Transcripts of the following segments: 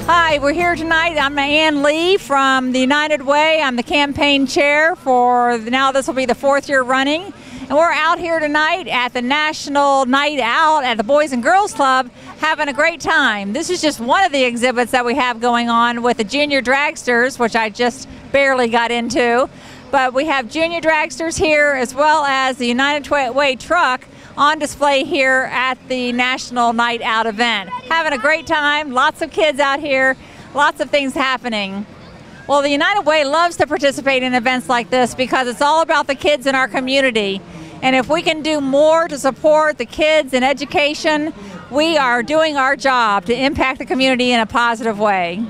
Hi, we're here tonight. I'm Ann Lee from the United Way. I'm the campaign chair for, now this will be the 4th year running. And we're out here tonight at the National Night Out at the Boys and Girls Club having a great time. This is just one of the exhibits that we have going on with the Junior Dragsters, which I just barely got into. But we have Junior Dragsters here as well as the United Way truck on display here at the National Night Out event. Having a great time, lots of kids out here, lots of things happening. Well, the United Way loves to participate in events like this because it's all about the kids in our community. And if we can do more to support the kids in education, we are doing our job to impact the community in a positive way.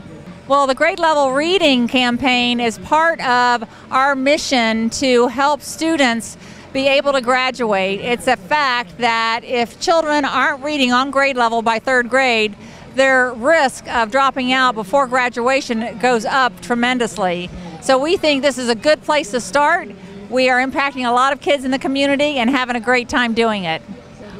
Well, the Grade Level Reading campaign is part of our mission to help students be able to graduate. It's a fact that if children aren't reading on grade level by 3rd grade, their risk of dropping out before graduation goes up tremendously. So we think this is a good place to start. We are impacting a lot of kids in the community and having a great time doing it.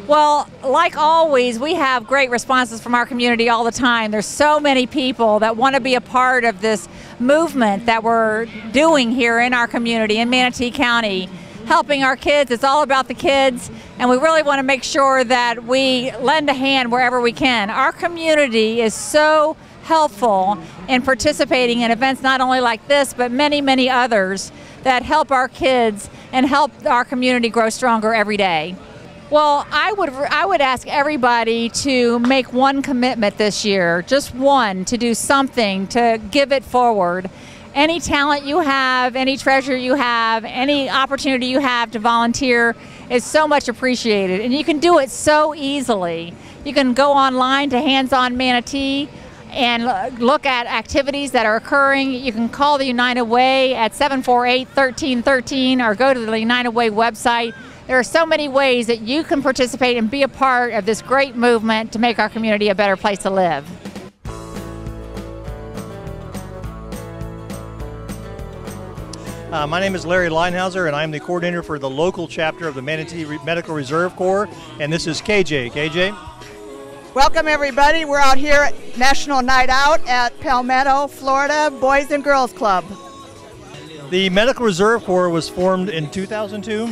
Well, like always, we have great responses from our community all the time. There's so many people that want to be a part of this movement that we're doing here in our community in Manatee County, helping our kids. It's all about the kids, and we really want to make sure that we lend a hand wherever we can. Our community is so helpful in participating in events not only like this, but many, many others that help our kids and help our community grow stronger every day. Well, I would ask everybody to make one commitment this year, just one, to do something, to give it forward. Any talent you have, any treasure you have, any opportunity you have to volunteer is so much appreciated. And you can do it so easily. You can go online to Hands On Manatee and look at activities that are occurring. You can call the United Way at 748-1313 or go to the United Way website. There are so many ways that you can participate and be a part of this great movement to make our community a better place to live. My name is Larry Leinhauser, and I'm the coordinator for the local chapter of the Manatee Medical Reserve Corps, and this is KJ. KJ? Welcome, everybody. We're out here at National Night Out at Palmetto, Florida, Boys and Girls Club. The Medical Reserve Corps was formed in 2002,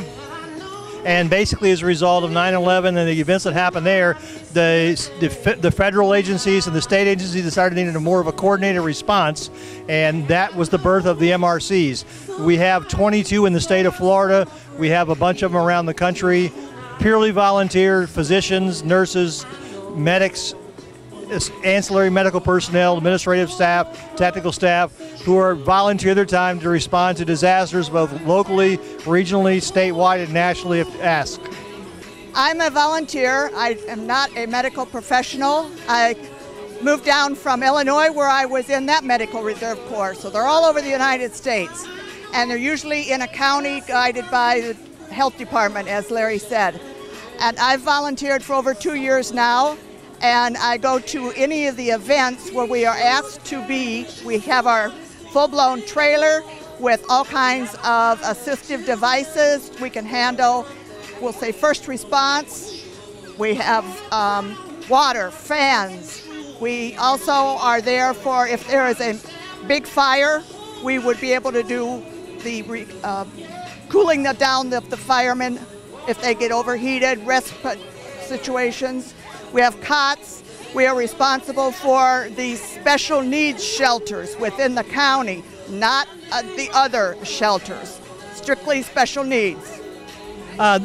and basically as a result of 9/11 and the events that happened there, the federal agencies and the state agencies decided they needed more of a coordinated response, and that was the birth of the MRCs. We have 22 in the state of Florida. We have a bunch of them around the country, purely volunteer physicians, nurses, medics, ancillary medical personnel, administrative staff, technical staff, who are volunteer their time to respond to disasters both locally, regionally, statewide, and nationally if asked. I'm a volunteer. I am not a medical professional. I moved down from Illinois where I was in that Medical Reserve Corps. So they're all over the United States. And they're usually in a county guided by the health department, as Larry said. And I've volunteered for over 2 years now. And I go to any of the events where we are asked to be. We have our full-blown trailer with all kinds of assistive devices. We can handle, we'll say, first response. We have water, fans. We also are there for if there is a big fire, we would be able to do the cooling down the firemen if they get overheated, respite situations. We have cots. We are responsible for the special needs shelters within the county, not the other shelters, strictly special needs.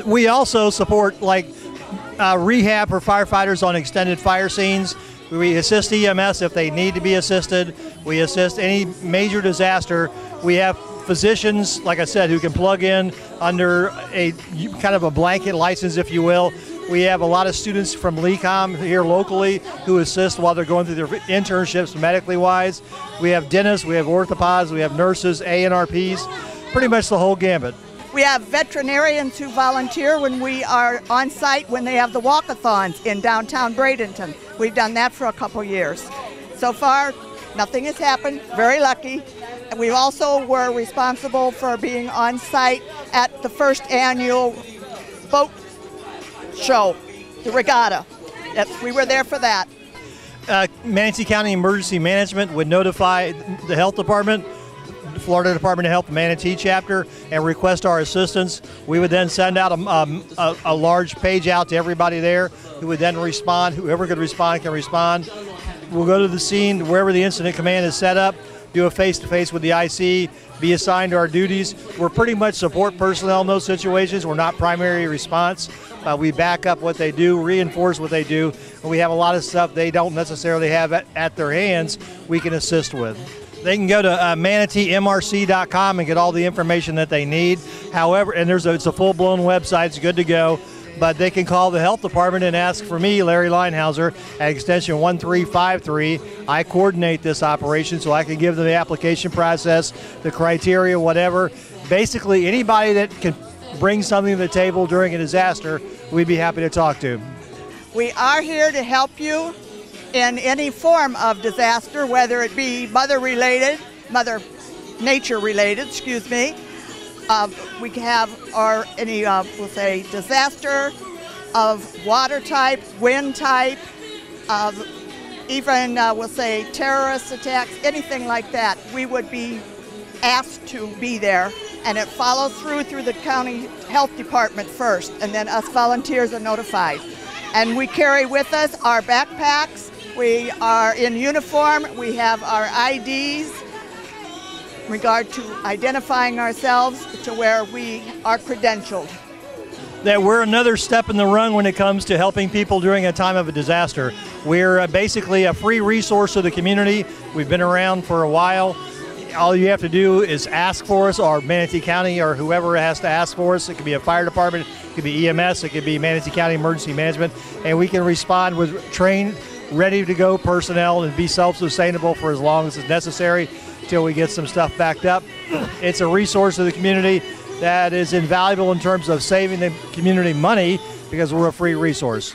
We also support rehab for firefighters on extended fire scenes. We assist EMS if they need to be assisted. We assist any major disaster. We have physicians, like I said, who can plug in under a kind of a blanket license, if you will. We have a lot of students from LECOM here locally who assist while they're going through their internships medically wise. We have dentists, we have orthopods, we have nurses, ANRPs, pretty much the whole gambit. We have veterinarians who volunteer when we are on site when they have the walkathons in downtown Bradenton. We've done that for a couple years. So far, nothing has happened, very lucky. And we also were responsible for being on site at the first annual boat show, the regatta. We were there for that. Manatee County Emergency Management would notify the health department, the Florida Department of Health Manatee chapter, and request our assistance. We would then send out a large page out to everybody there who would then respond. Whoever could respond can respond. We'll go to the scene wherever the incident command is set up, do a face-to-face with the IC, be assigned to our duties. We're pretty much support personnel in those situations. We're not primary response. We back up what they do, reinforce what they do, and we have a lot of stuff they don't necessarily have at their hands we can assist with. They can go to manateemrc.com and get all the information that they need. However, and it's a full-blown website, it's good to go. But they can call the health department and ask for me, Larry Linehauser, at extension 1353. I coordinate this operation, so I can give them the application process, the criteria, whatever. Basically, anybody that can bring something to the table during a disaster, we'd be happy to talk to. We are here to help you in any form of disaster, whether it be Mother Nature related, excuse me. We have any, we'll say, disaster of water type, wind type, even, we'll say, terrorist attacks, anything like that. We would be asked to be there, and it follows through the county health department first, and then us volunteers are notified. And we carry with us our backpacks. We are in uniform. We have our IDs. In regard to identifying ourselves to where we are credentialed. That we're another step in the rung when it comes to helping people during a time of a disaster. We're basically a free resource to the community. We've been around for a while. All you have to do is ask for us, or Manatee County, or whoever has to ask for us. It could be a fire department, it could be EMS, it could be Manatee County Emergency Management, and we can respond with trained, ready-to-go personnel and be self-sustainable for as long as it's necessary until we get some stuff backed up. It's a resource to the community that is invaluable in terms of saving the community money because we're a free resource.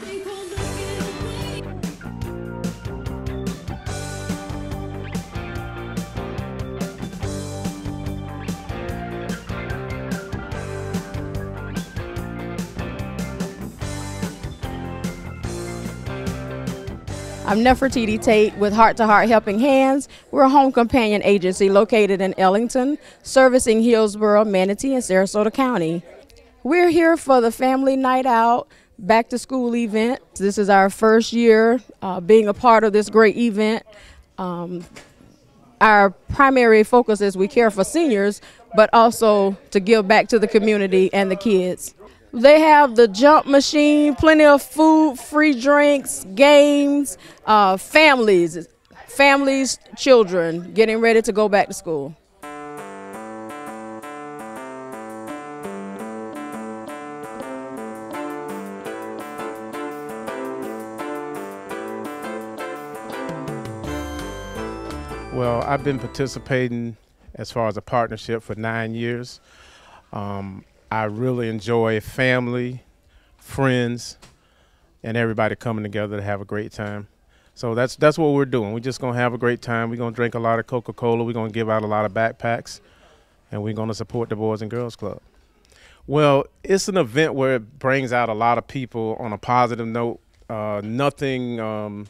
I'm Nefertiti Tate with Heart to Heart Helping Hands. We're a home companion agency located in Ellington, servicing Hillsborough, Manatee, and Sarasota County. We're here for the Family Night Out Back to School event. This is our first year being a part of this great event. Our primary focus is we care for seniors, but also to give back to the community and the kids. They have the jump machine, plenty of food, free drinks, games, families, children getting ready to go back to school. Well, I've been participating as far as a partnership for 9 years. I really enjoy family, friends, and everybody coming together to have a great time. So that's what we're doing. We're just going to have a great time. We're going to drink a lot of Coca-Cola. We're going to give out a lot of backpacks, and we're going to support the Boys and Girls Club. Well, it's an event where it brings out a lot of people on a positive note. Nothing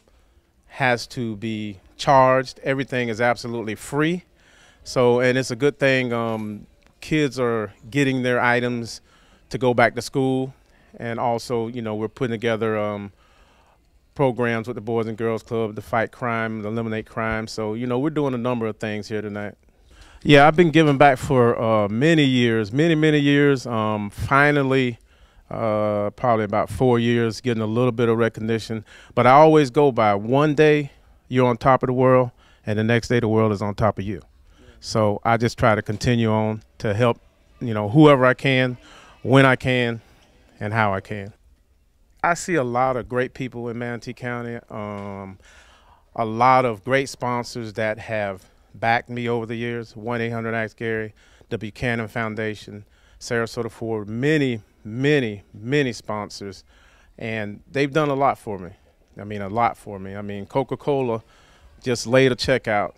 has to be charged. Everything is absolutely free. So, and it's a good thing. Kids are getting their items to go back to school, and also, you know, we're putting together programs with the Boys and Girls Club to fight crime, to eliminate crime. So, you know, we're doing a number of things here tonight. Yeah, I've been giving back for many years, many years. Finally, probably about 4 years, getting a little bit of recognition. But I always go by one day you're on top of the world, and the next day the world is on top of you. So I just try to continue on to help, you know, whoever I can, when I can, and how I can. I see a lot of great people in Manatee County, a lot of great sponsors that have backed me over the years, 1-800-ASK-GARY, the Buchanan Foundation, Sarasota Ford, many sponsors, and they've done a lot for me. I mean, a lot for me. I mean, Coca-Cola just laid a check out,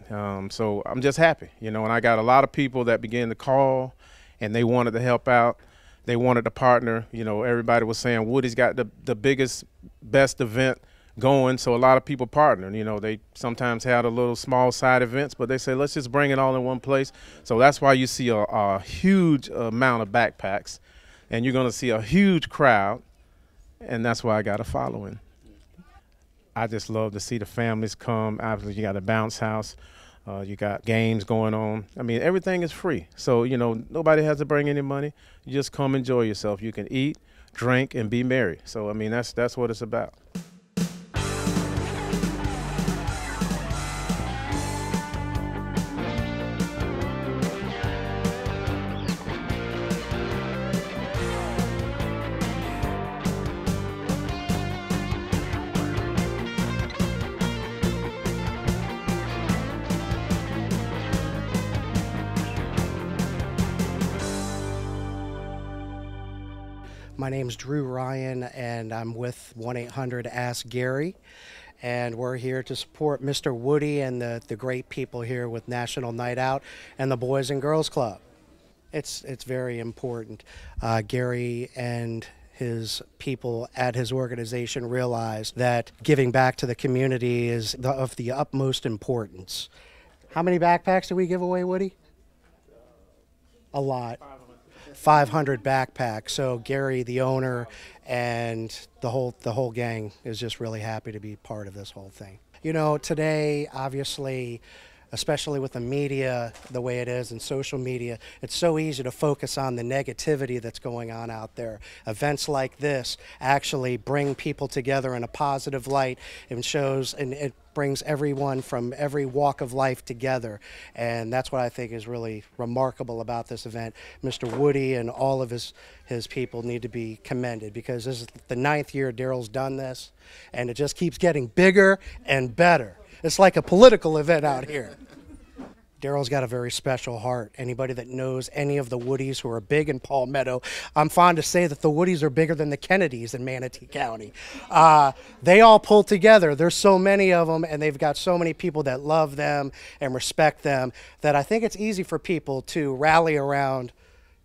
so I'm just happy, you know, and I got a lot of people that began to call, and they wanted to help out. They wanted to partner. You know, everybody was saying Woody's got the biggest, best event. going, so a lot of people partner. You know, they sometimes have a little small side events, but they say, let's just bring it all in one place. So that's why you see a huge amount of backpacks, and you're going to see a huge crowd, and that's why I got a following. I just love to see the families come. Obviously, you got a bounce house. You got games going on. I mean, everything is free. So, you know, nobody has to bring any money. You just come enjoy yourself. You can eat, drink, and be merry. So, I mean, that's what it's about. My name's Drew Ryan, and I'm with 1-800-ASK-GARY, and we're here to support Mr. Woody and the great people here with National Night Out and the Boys and Girls Club. It's very important. Gary and his people at his organization realize that giving back to the community is of the utmost importance. How many backpacks did we give away, Woody? A lot. 500 backpacks. So Gary, the owner, and the whole gang is just really happy to be part of this whole thing. You know, today, obviously, especially with the media the way it is and social media, it's so easy to focus on the negativity that's going on out there. Events like this actually bring people together in a positive light and shows, and it brings everyone from every walk of life together, and that's what I think is really remarkable about this event. Mr. Woody and all of his people need to be commended, because this is the 9th year Daryl's done this, and it just keeps getting bigger and better. It's like a political event out here. Daryl's got a very special heart. Anybody that knows any of the Woodies who are big in Palmetto, I'm fond to say that the Woodies are bigger than the Kennedys in Manatee County. They all pull together. There's so many of them, and they've got so many people that love them and respect them, that I think it's easy for people to rally around,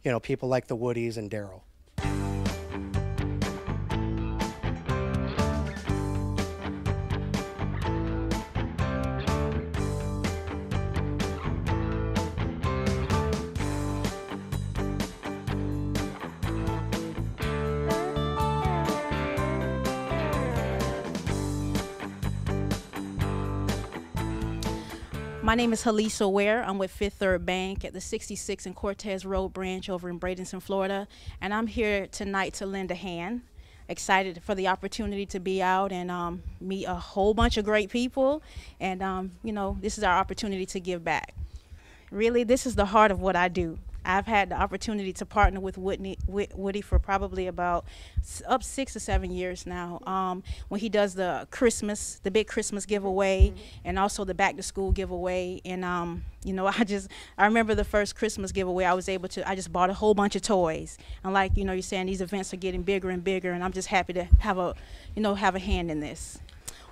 you know, people like the Woodies and Daryl. My name is Halisa Ware. I'm with Fifth Third Bank at the 66 and Cortez Road branch over in Bradenton, Florida. And I'm here tonight to lend a hand. Excited for the opportunity to be out and meet a whole bunch of great people. And, you know, this is our opportunity to give back. Really, this is the heart of what I do. I've had the opportunity to partner with Woody for probably about 6 or 7 years now. When he does the big Christmas giveaway, and also the back to school giveaway. And you know, I remember the first Christmas giveaway. I just bought a whole bunch of toys. And like, you know, you're saying these events are getting bigger and bigger, and I'm just happy to have a hand in this.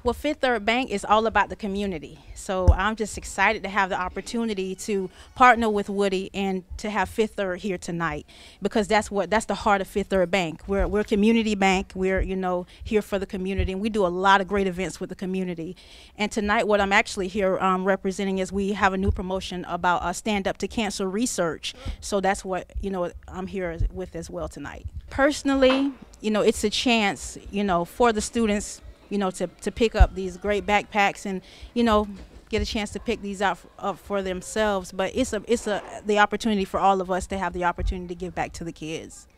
Well, Fifth Third Bank is all about the community. So I'm just excited to have the opportunity to partner with Woody and to have Fifth Third here tonight, because that's the heart of Fifth Third Bank. We're a community bank. We're, you know, here for the community, and we do a lot of great events with the community. And tonight, what I'm actually here representing is we have a new promotion about Stand Up to Cancer research. So that's what, you know, I'm here with as well tonight. Personally, you know, it's a chance, you know, for the students, you know, to pick up these great backpacks and, you know, get a chance to pick these up for themselves. But it's the opportunity for all of us to have the opportunity to give back to the kids.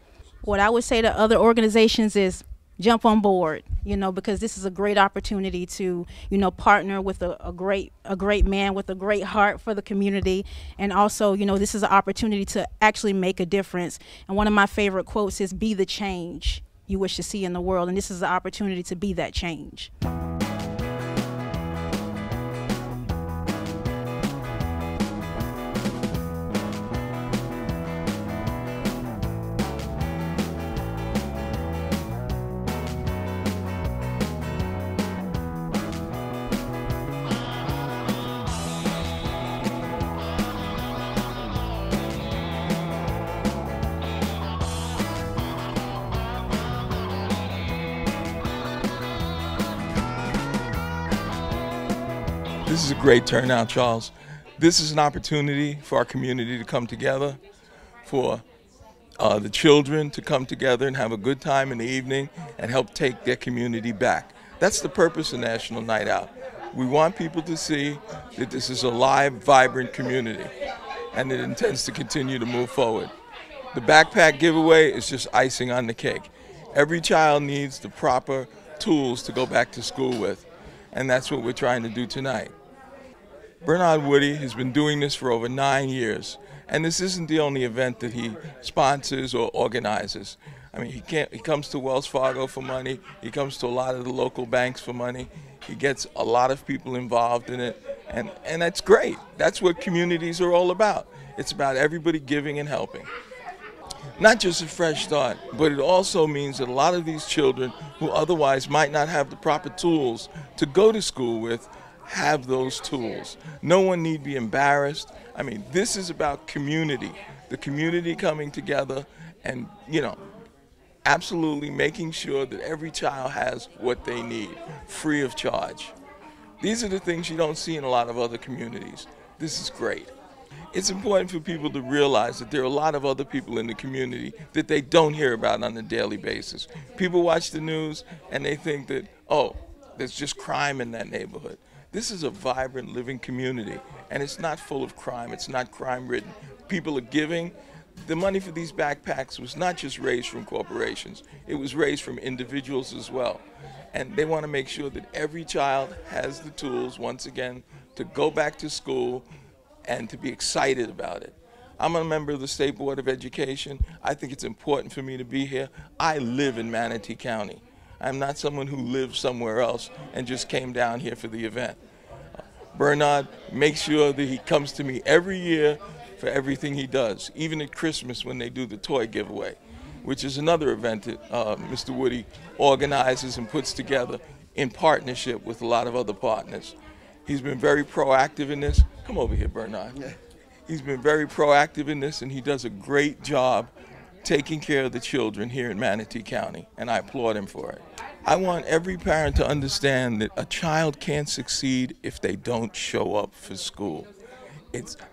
What I would say to other organizations is jump on board, you know, because this is a great opportunity to, you know, partner with a great man with a great heart for the community. And also, you know, this is an opportunity to actually make a difference. And one of my favorite quotes is, "Be the change you wish to see in the world," and this is the opportunity to be that change. This is a great turnout, Charles. This is an opportunity for our community to come together, for the children to come together and have a good time in the evening and help take their community back. That's the purpose of National Night Out. We want people to see that this is a live, vibrant community and it intends to continue to move forward. The backpack giveaway is just icing on the cake. Every child needs the proper tools to go back to school with, and that's what we're trying to do tonight. Bernard Woody has been doing this for over 9 years, and this isn't the only event that he sponsors or organizes. I mean, he comes to Wells Fargo for money, he comes to a lot of the local banks for money, he gets a lot of people involved in it, and that's great. That's what communities are all about. It's about everybody giving and helping. Not just a fresh start, but it also means that a lot of these children who otherwise might not have the proper tools to go to school with have those tools. No one need be embarrassed. I mean, this is about community, the community coming together and, you know, absolutely making sure that every child has what they need, free of charge. These are the things you don't see in a lot of other communities. This is great. It's important for people to realize that there are a lot of other people in the community that they don't hear about on a daily basis. People watch the news and they think that, oh, there's just crime in that neighborhood. This is a vibrant, living community, and it's not full of crime. It's not crime-ridden. People are giving. The money for these backpacks was not just raised from corporations. It was raised from individuals as well. And they want to make sure that every child has the tools, once again, to go back to school and to be excited about it. I'm a member of the State Board of Education. I think it's important for me to be here. I live in Manatee County. I'm not someone who lives somewhere else and just came down here for the event. Bernard makes sure that he comes to me every year for everything he does, even at Christmas when they do the toy giveaway, which is another event that Mr. Woody organizes and puts together in partnership with a lot of other partners. He's been very proactive in this. Come over here, Bernard. Yeah. He's been very proactive in this, and he does a great job taking care of the children here in Manatee County, and I applaud him for it. I want every parent to understand that a child can't succeed if they don't show up for school.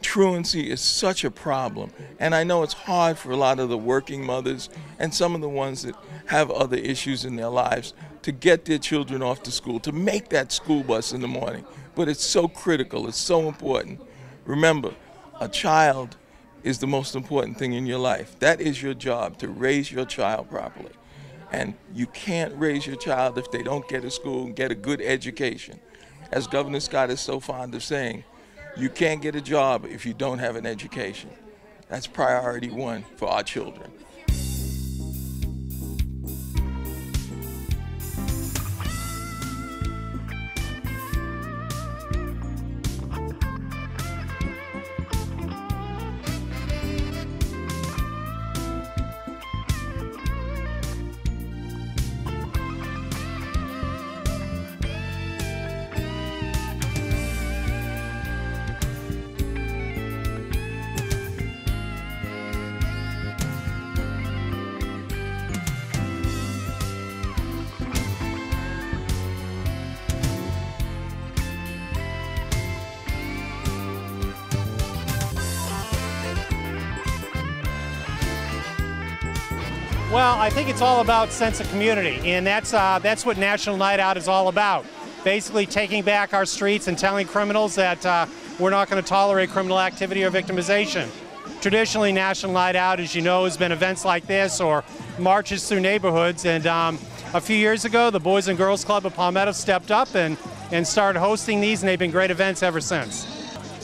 Truancy is such a problem, and I know it's hard for a lot of the working mothers and some of the ones that have other issues in their lives to get their children off to school, to make that school bus in the morning. But it's so critical, it's so important. Remember, a child is the most important thing in your life. That is your job, to raise your child properly. And you can't raise your child if they don't get to school and get a good education. As Governor Scott is so fond of saying, you can't get a job if you don't have an education. That's priority one for our children. Well, I think it's all about sense of community, and that's what National Night Out is all about. Basically taking back our streets and telling criminals that we're not going to tolerate criminal activity or victimization. Traditionally, National Night Out, as you know, has been events like this or marches through neighborhoods, and a few years ago, the Boys and Girls Club of Palmetto stepped up and started hosting these, and they've been great events ever since.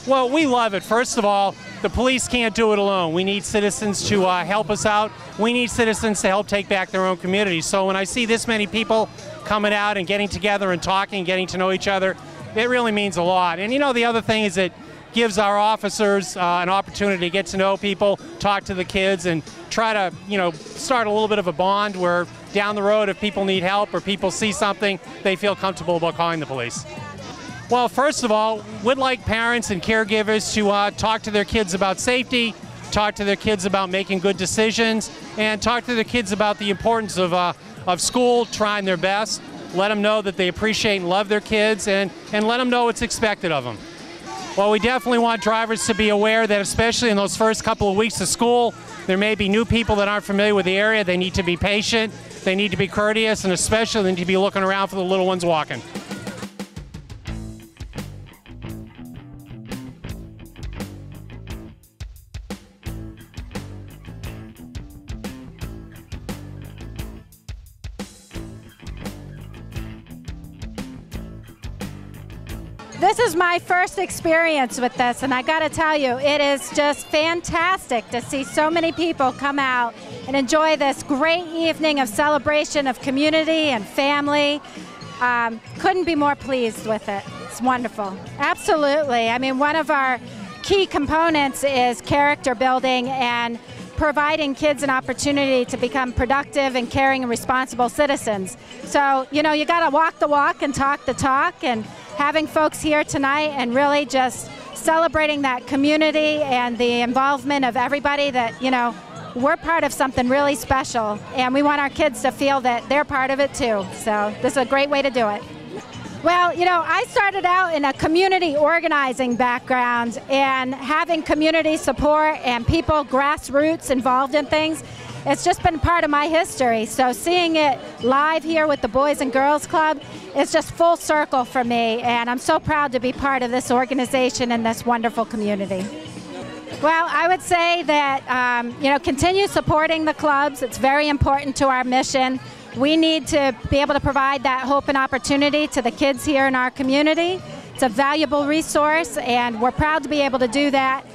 Well, we love it. First of all, the police can't do it alone. We need citizens to help us out. We need citizens to help take back their own communities. So when I see this many people coming out and getting together and talking, getting to know each other, it really means a lot. And you know, the other thing is it gives our officers an opportunity to get to know people, talk to the kids, and try to, you know, start a little bit of a bond where down the road, if people need help or people see something, they feel comfortable about calling the police. Well, first of all, we'd like parents and caregivers to talk to their kids about safety, talk to their kids about making good decisions, and talk to their kids about the importance of school, trying their best. let them know that they appreciate and love their kids, and let them know what's expected of them. Well, we definitely want drivers to be aware that especially in those first couple of weeks of school, there may be new people that aren't familiar with the area. They need to be patient, they need to be courteous, and especially they need to be looking around for the little ones walking. This is my first experience with this, and I got to tell you, it is just fantastic to see so many people come out and enjoy this great evening of celebration of community and family. Couldn't be more pleased with it. It's wonderful. Absolutely. I mean, one of our key components is character building and providing kids an opportunity to become productive and caring and responsible citizens. So, you know, you got to walk the walk and talk the talk, and having folks here tonight and really just celebrating that community and the involvement of everybody, that, you know, we're part of something really special, and we want our kids to feel that they're part of it too. So this is a great way to do it. Well, you know, I started out in a community organizing background, and having community support and people, grassroots, involved in things, it's just been part of my history. So seeing it live here with the Boys and Girls Club, it's just full circle for me, and I'm so proud to be part of this organization and this wonderful community. Well, I would say that, you know, continue supporting the clubs. It's very important to our mission. We need to be able to provide that hope and opportunity to the kids here in our community. It's a valuable resource, and we're proud to be able to do that.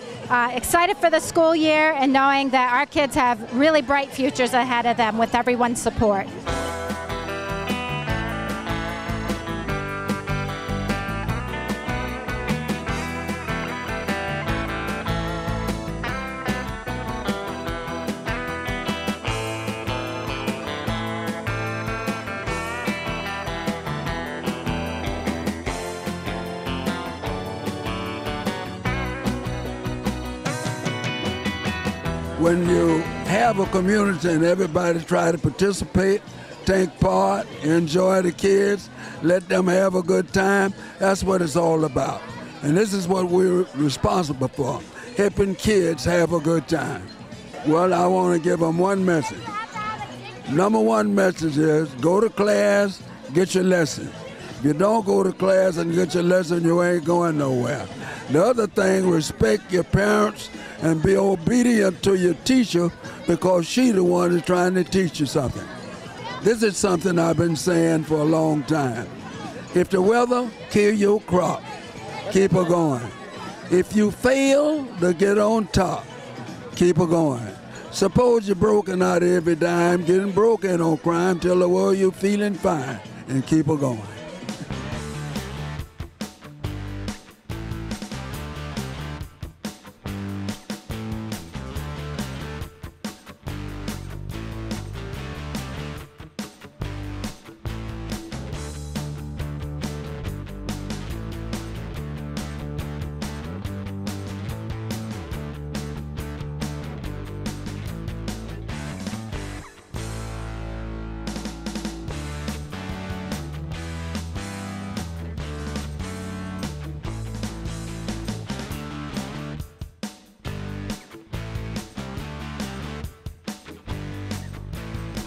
Excited for the school year and knowing that our kids have really bright futures ahead of them with everyone's support. When you have a community and everybody try to participate, take part, enjoy the kids, let them have a good time, that's what it's all about. And this is what we're responsible for, helping kids have a good time. Well, I want to give them one message. Number one message is go to class, get your lesson. If you don't go to class and get your lesson, you ain't going nowhere. The other thing, respect your parents and be obedient to your teacher, because she's the one that's trying to teach you something. This is something I've been saying for a long time. If the weather kill your crop, keep her going. If you fail to get on top, keep her going. Suppose you're broken out every dime, getting broken on crime, tell the world you're feeling fine, and keep her going.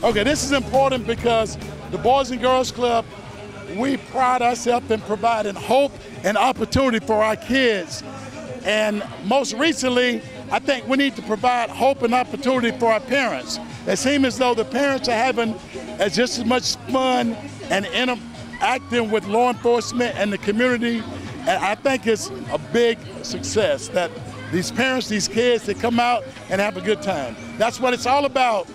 Okay, this is important because the Boys and Girls Club, we pride ourselves in providing hope and opportunity for our kids. And most recently, I think we need to provide hope and opportunity for our parents. It seems as though the parents are having just as much fun and interacting with law enforcement and the community. And I think it's a big success that these parents, these kids, they come out and have a good time. That's what it's all about.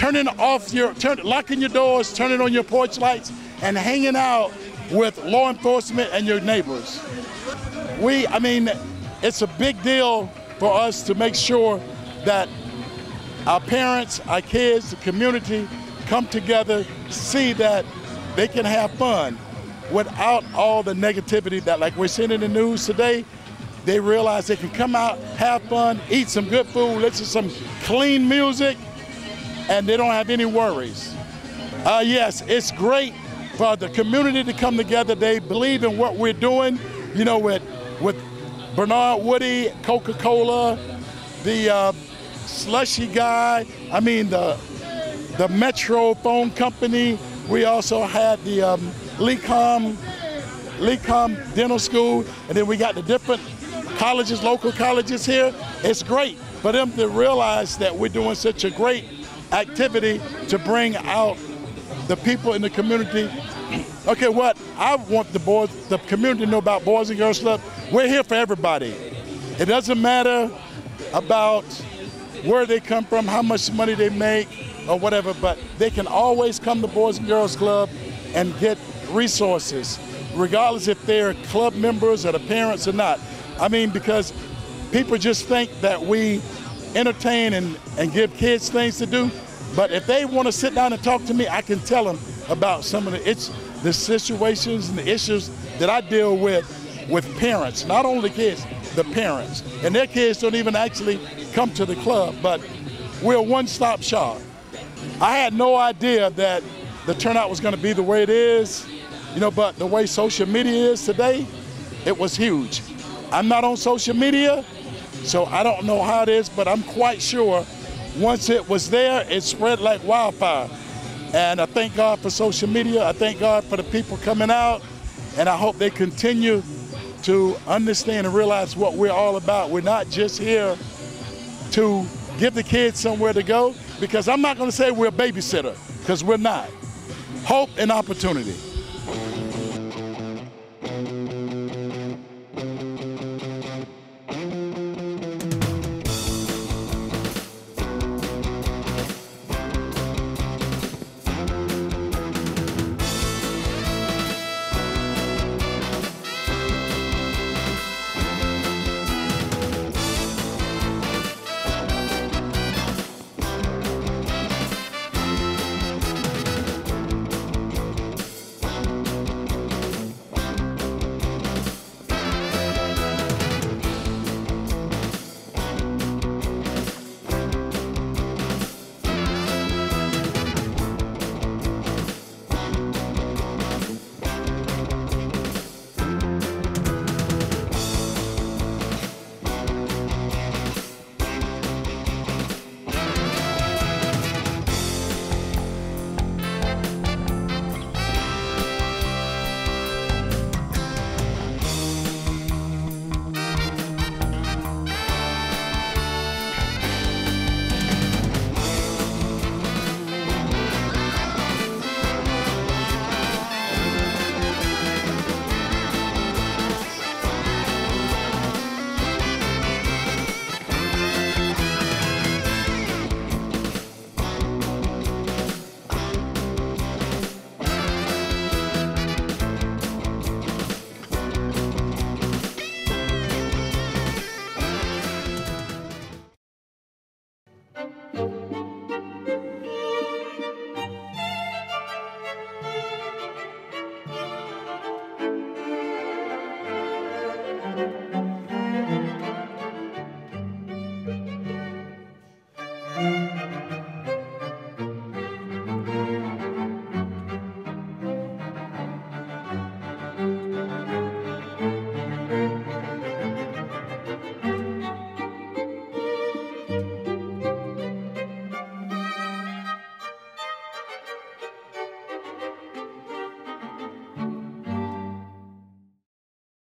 Locking your doors, turning on your porch lights, and hanging out with law enforcement and your neighbors. I mean, it's a big deal for us to make sure that our parents, our kids, the community come together, see that they can have fun without all the negativity that, like we're seeing in the news today. They realize they can come out, have fun, eat some good food, listen to some clean music, and they don't have any worries. Yes, it's great for the community to come together. They believe in what we're doing, you know, with Bernard Woody, Coca-Cola, the slushy guy, I mean the Metro phone company. We also had the Lecom Dental School, and then we got the different colleges, local colleges here. It's great for them to realize that we're doing such a great activity to bring out the people in the community. Okay, what I want the community to know about Boys and Girls Club, we're here for everybody. It doesn't matter about where they come from, how much money they make, or whatever, but they can always come to Boys and Girls Club and get resources, regardless if they're club members or the parents or not. I mean, because people just think that we entertain and give kids things to do, but if they want to sit down and talk to me, I can tell them about some of the situations and the issues that I deal with parents, not only kids, the parents. And their kids don't even actually come to the club, but we're a one-stop shop. I had no idea that the turnout was going to be the way it is, you know, but the way social media is today, it was huge. I'm not on social media, so I don't know how it is, but I'm quite sure once it was there, it spread like wildfire. And I thank God for social media. I thank God for the people coming out, and I hope they continue to understand and realize what we're all about. We're not just here to give the kids somewhere to go, because I'm not going to say we're a babysitter, because we're not. Hope and opportunity.